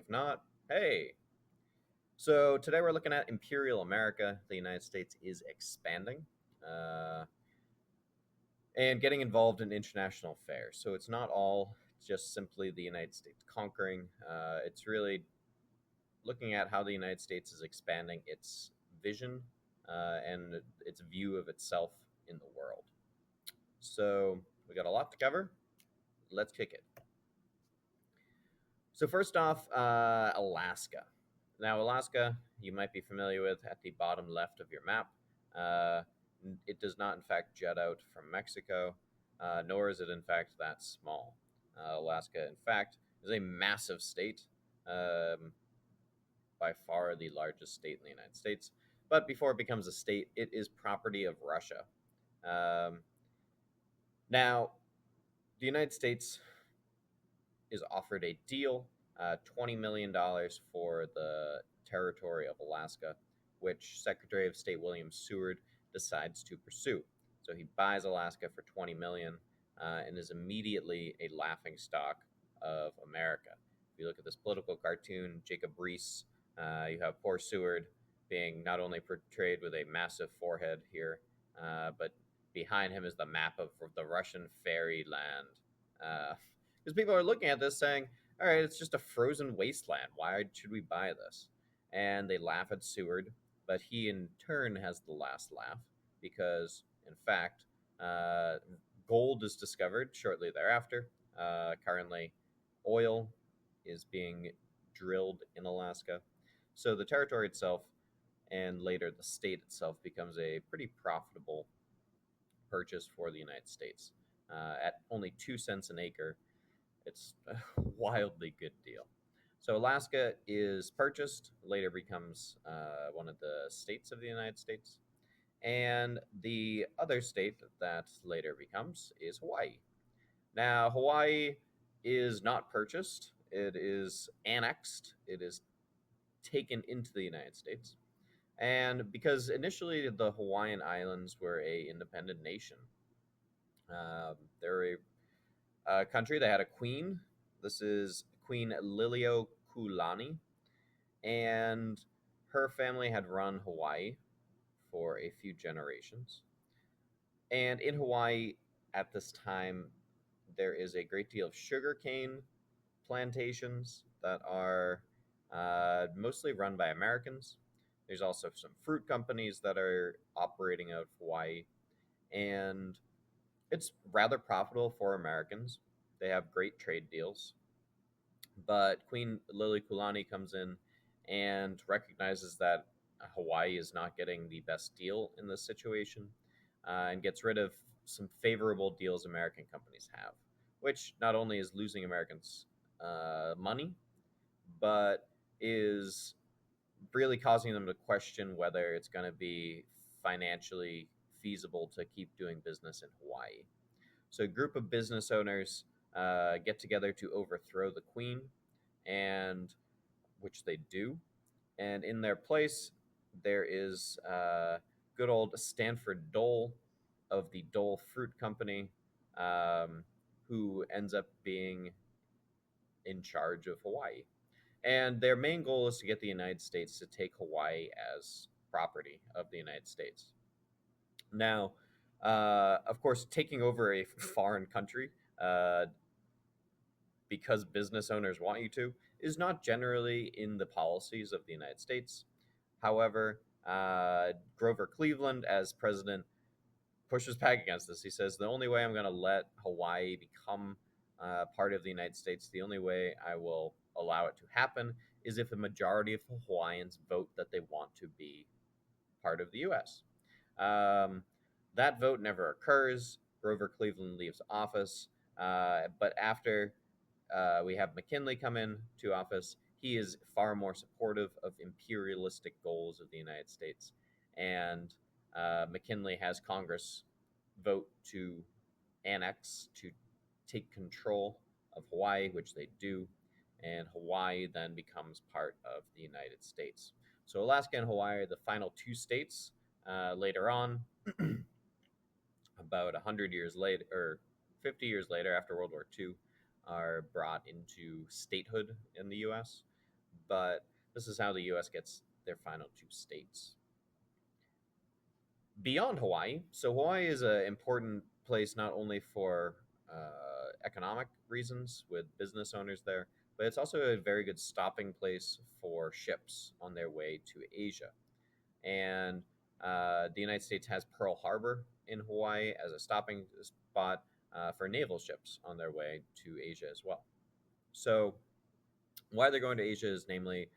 If not, hey. So today we're looking at Imperial America. The United States is expanding uh, and getting involved in international affairs. So it's not all just simply the United States conquering. It's really looking at how the United States is expanding its vision and its view of itself in the world. So we got a lot to cover. Let's kick it. So first off, Alaska. Now, Alaska, you might be familiar with at the bottom left of your map. Uh, it does not, in fact, jut out from Mexico, nor is it, in fact, that small. Alaska, in fact, is a massive state, um, by far the largest state in the United States. But before it becomes a state, it is property of Russia. Um, now, the United States is offered a deal, $20 million for the territory of Alaska, which Secretary of State William Seward decides to pursue. So he buys Alaska for $20 million and is immediately a laughing stock of America. If you look at this political cartoon, Jacob Reese, you have poor Seward being not only portrayed with a massive forehead here, but behind him is the map of the Russian fairyland. Because people are looking at this saying, all right, it's just a frozen wasteland. Why should we buy this? And they laugh at Seward, but he in turn has the last laugh because, in fact, uh, gold is discovered shortly thereafter. Currently, oil is being drilled in Alaska. So the territory itself and later the state itself becomes a pretty profitable purchase for the United States. At only 2 cents an acre, it's a wildly good deal. So Alaska is purchased, later becomes one of the states of the United States. And the other state that later becomes is Hawaii. Now, Hawaii is not purchased, it is annexed, it is taken into the United States. And because initially the Hawaiian Islands were a independent nation, they're a country that had a queen. This is Queen Liliuokalani, and her family had run Hawaii for a few generations. And in Hawaii at this time, there is a great deal of sugarcane plantations that are mostly run by Americans. There's also some fruit companies that are operating out of Hawaii, and it's rather profitable for Americans. They have great trade deals. But Queen Liliuokalani comes in and recognizes that Hawaii is not getting the best deal in this situation and gets rid of some favorable deals American companies have, which not only is losing Americans money, but is really causing them to question whether it's going to be financially feasible to keep doing business in Hawaii. So a group of business owners get together to overthrow the queen, and which they do. And in their place, there is good old Stanford Dole of the Dole Fruit Company, who ends up being in charge of Hawaii. And their main goal is to get the United States to take Hawaii as property of the United States. Now, of course, taking over a foreign country because business owners want you to is not generally in the policies of the United States. However, Grover Cleveland, as president, pushes back against this. He says, the only way I'm going to let Hawaii become part of the United States, the only way I will allow it to happen is if a majority of Hawaiians vote that they want to be part of the U.S. That vote never occurs. Grover Cleveland leaves office. But after we have McKinley come in to office, he is far more supportive of imperialistic goals of the United States. And McKinley has Congress vote to annex, to take control of Hawaii, which they do. And Hawaii then becomes part of the United States. So Alaska and Hawaii are the final two states. Later on, about 100 years later, or 50 years later, after World War II, are brought into statehood in the U.S. but this is how the U.S. gets their final two states. Beyond Hawaii, so Hawaii is an important place not only for economic reasons with business owners there, but it's also a very good stopping place for ships on their way to Asia. And the United States has Pearl Harbor in Hawaii as a stopping spot for naval ships on their way to Asia as well. So, why they're going to Asia is namely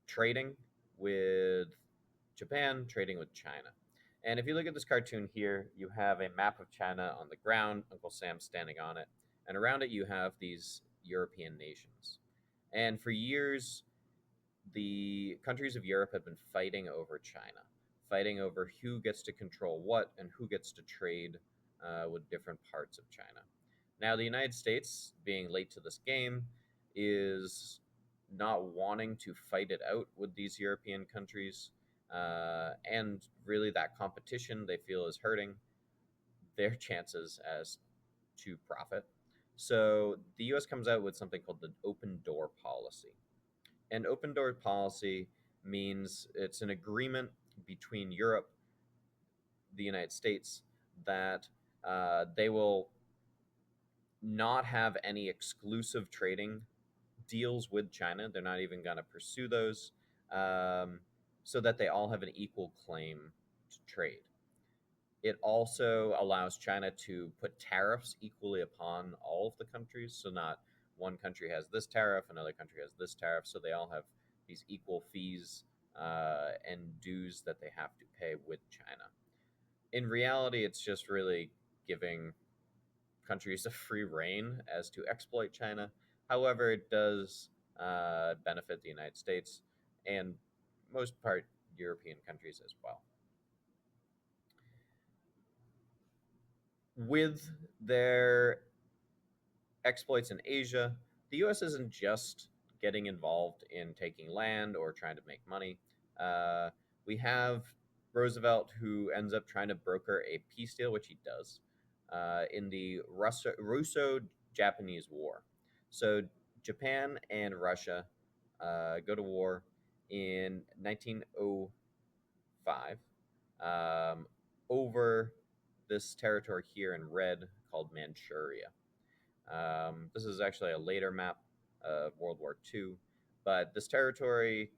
trading with Japan, trading with China. And if you look at this cartoon here, you have a map of China on the ground, Uncle Sam standing on it, and around it you have these European nations. And for years, the countries of Europe have been fighting over China, fighting over who gets to control what and who gets to trade with different parts of China. Now, the United States, being late to this game, is not wanting to fight it out with these European countries. And really, that competition they feel is hurting their chances as to profit. So the US comes out with something called the open door policy. And open door policy means it's an agreement between Europe, the United States, that they will not have any exclusive trading deals with China. They're not even going to pursue those, so that they all have an equal claim to trade. It also allows China to put tariffs equally upon all of the countries. So, not one country has this tariff, another country has this tariff. So, they all have these equal fees and dues that they have to pay with China. In reality, it's just really giving countries a free reign as to exploit China. However, it does benefit the United States and most part European countries as well. With their exploits in Asia, the US isn't just getting involved in taking land or trying to make money. We have Roosevelt, who ends up trying to broker a peace deal, which he does, in the Russo Japanese War. So Japan and Russia go to war in 1905 over this territory here in red called Manchuria. This is actually a later map of World War II, but this territory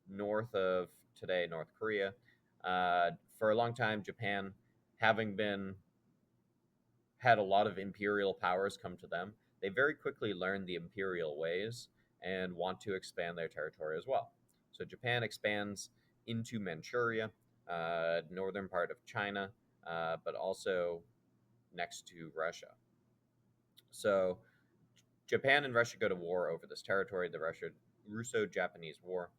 north of today North Korea, for a long time, Japan, having been had a lot of imperial powers come to them, they very quickly learned the imperial ways and want to expand their territory as well. So Japan expands into Manchuria, northern part of China, but also next to Russia. So Japan and Russia go to war over this territory, the Russo-Japanese War,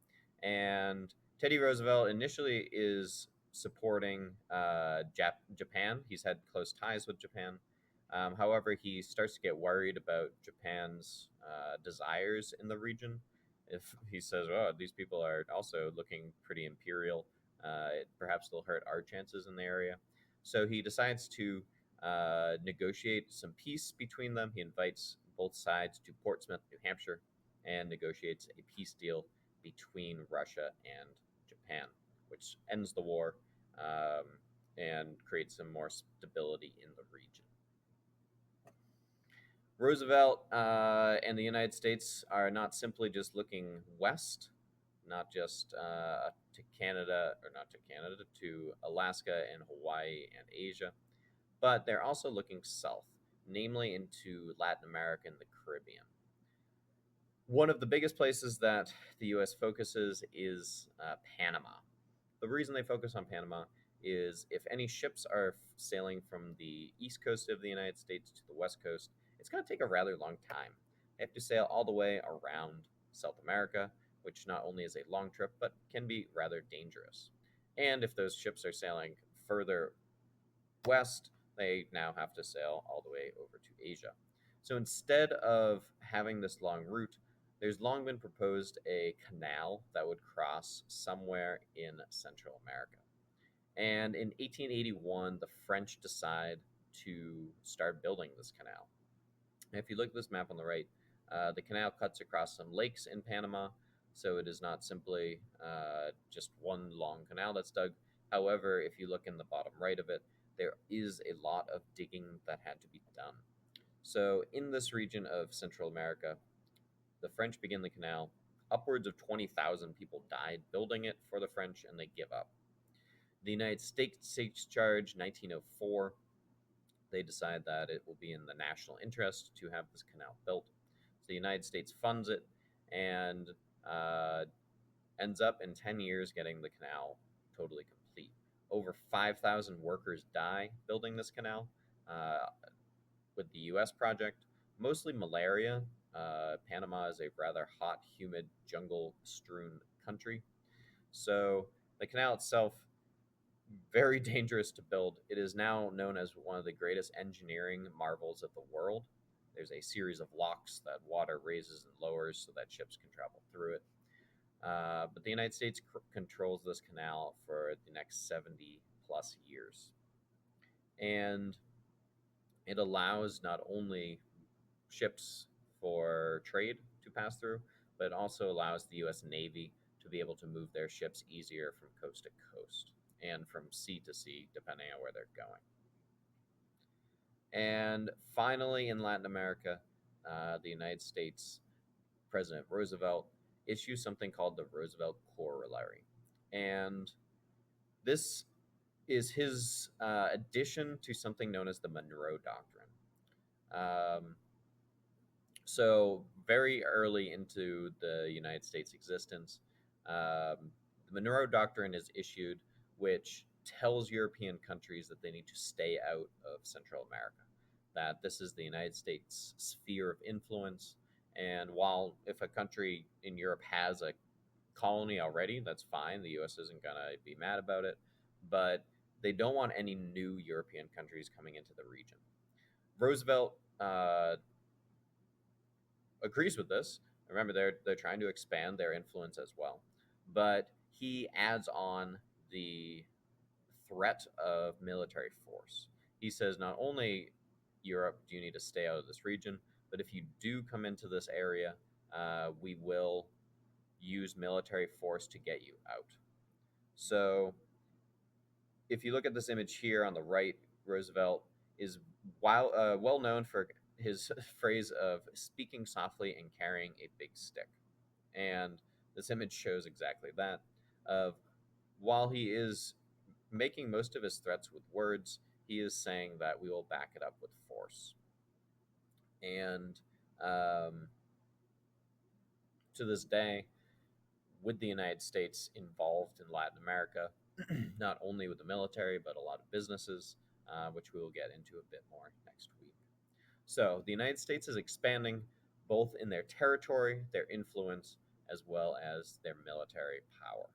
and Teddy Roosevelt initially is supporting Japan. He's had close ties with Japan. However, he starts to get worried about Japan's desires in the region. If he says, "Oh, these people are also looking pretty imperial, perhaps they'll hurt our chances in the area," so he decides to negotiate some peace between them. He invites both sides to Portsmouth, New Hampshire, and negotiates a peace deal between Russia and Japan, which ends the war and creates some more stability in the region. Roosevelt and the United States are not simply just looking west, not just to Canada, or not to Canada, to Alaska and Hawaii and Asia, but they're also looking south, namely into Latin America and the Caribbean. One of the biggest places that the U.S. focuses is Panama. The reason they focus on Panama is if any ships are sailing from the east coast of the United States to the west coast, it's going to take a rather long time. They have to sail all the way around South America, which not only is a long trip, but can be rather dangerous. And if those ships are sailing further west, they now have to sail all the way over to Asia. So instead of having this long route, there's long been proposed a canal that would cross somewhere in Central America. And in 1881, the French decide to start building this canal. And if you look at this map on the right, the canal cuts across some lakes in Panama, So it is not simply just one long canal that's dug. However, if you look in the bottom right of it, there is a lot of digging that had to be done. So in this region of Central America, the French begin the canal. Upwards of 20,000 people died building it for the French, and they give up. The United States takes charge 1904. They decide that it will be in the national interest to have this canal built. So the United States funds it and uh, ends up in 10 years getting the canal totally complete. Over 5,000 workers die building this canal with the US project, mostly malaria. Panama is a rather hot, humid, jungle strewn country. So the canal itself, very dangerous to build. It is now known as one of the greatest engineering marvels of the world. There's a series of locks that water raises and lowers so that ships can travel through it. But the United States controls this canal for the next 70 plus years. And it allows not only ships for trade to pass through, but it also allows the U.S. Navy to be able to move their ships easier from coast to coast and from sea to sea, depending on where they're going. And finally, in Latin America, the United States President Roosevelt issues something called the Roosevelt Corollary. And this is his addition to something known as the Monroe Doctrine. Um, so, very early into the United States' existence, the Monroe Doctrine is issued, which tells European countries that they need to stay out of Central America, that this is the United States' sphere of influence. And while if a country in Europe has a colony already, that's fine. The U.S. isn't going to be mad about it. But they don't want any new European countries coming into the region. Roosevelt agrees with this. Remember, they're trying to expand their influence as well, but he adds on the threat of military force. He says not only Europe do you need to stay out of this region, but if you do come into this area, we will use military force to get you out. So if you look at this image here on the right, Roosevelt is well known for his phrase of speaking softly and carrying a big stick. And this image shows exactly that. Of while he is making most of his threats with words, he is saying that we will back it up with force. And to this day, with the United States involved in Latin America, not only with the military, but a lot of businesses, which we will get into a bit more next week. So the United States is expanding both in their territory, their influence, as well as their military power.